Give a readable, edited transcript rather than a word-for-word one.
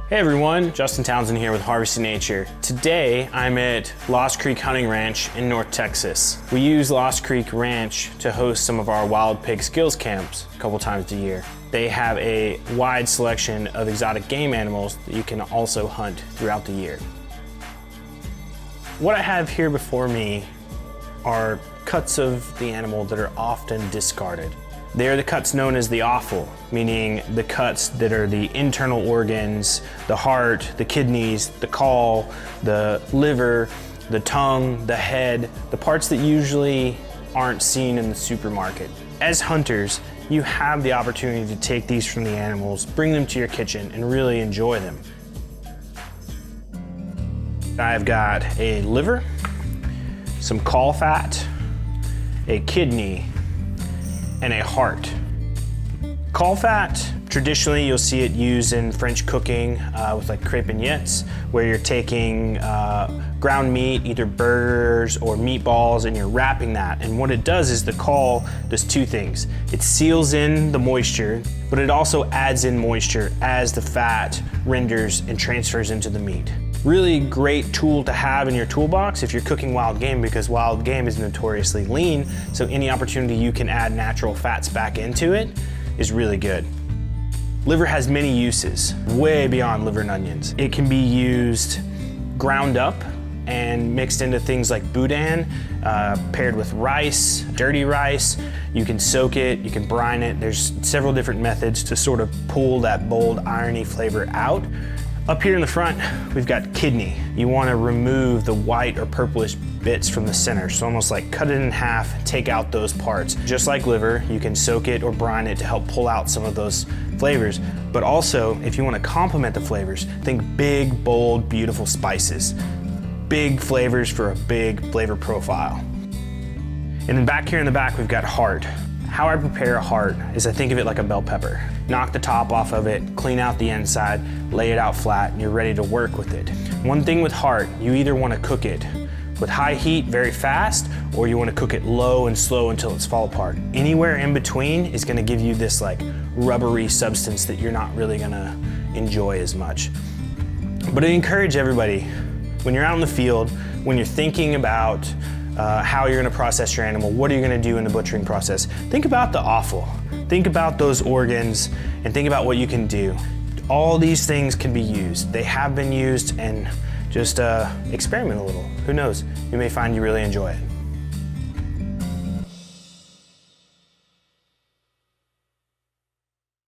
Hey everyone, Justin Townsend here with Harvesting Nature. Today I'm at Lost Creek Hunting Ranch in North Texas. We use Lost Creek Ranch to host some of our wild pig skills camps a couple times a year. They have a wide selection of exotic game animals that you can also hunt throughout the year. What I have here before me are cuts of the animal that are often discarded. They are the cuts known as the offal, meaning the cuts that are the internal organs, the heart, the kidneys, the caul, the liver, the tongue, the head, the parts that usually aren't seen in the supermarket. As hunters, you have the opportunity to take these from the animals, bring them to your kitchen, and really enjoy them. I've got a liver, some caul fat, a kidney, and a heart. Caul fat, traditionally you'll see it used in French cooking with like crêpes beignets, where you're taking ground meat, either burgers or meatballs, and you're wrapping that. And what it does is the caul does two things. It seals in the moisture, but it also adds in moisture as the fat renders and transfers into the meat. Really great tool to have in your toolbox if you're cooking wild game, because wild game is notoriously lean, so any opportunity you can add natural fats back into it is really good. Liver has many uses, way beyond liver and onions. It can be used ground up and mixed into things like boudin, paired with rice, dirty rice. You can soak it, you can brine it. There's several different methods to sort of pull that bold, irony flavor out. Up here in the front, we've got kidney. You want to remove the white or purplish bits from the center, so almost like cut it in half, take out those parts. Just like liver, you can soak it or brine it to help pull out some of those flavors. But also, if you want to complement the flavors, think big, bold, beautiful spices. Big flavors for a big flavor profile. And then back here in the back, we've got heart. How I prepare a heart is I think of it like a bell pepper. Knock the top off of it, clean out the inside, lay it out flat, and you're ready to work with it. One thing with heart, you either want to cook it with high heat very fast, or you want to cook it low and slow until it's fall apart. Anywhere in between is going to give you this like rubbery substance that you're not really going to enjoy as much. But I encourage everybody, when you're out in the field, when you're thinking about how you're going to process your animal, what are you going to do in the butchering process, think about the offal. Think about those organs and think about what you can do. All these things can be used. They have been used, and just experiment a little. Who knows? You may find you really enjoy it.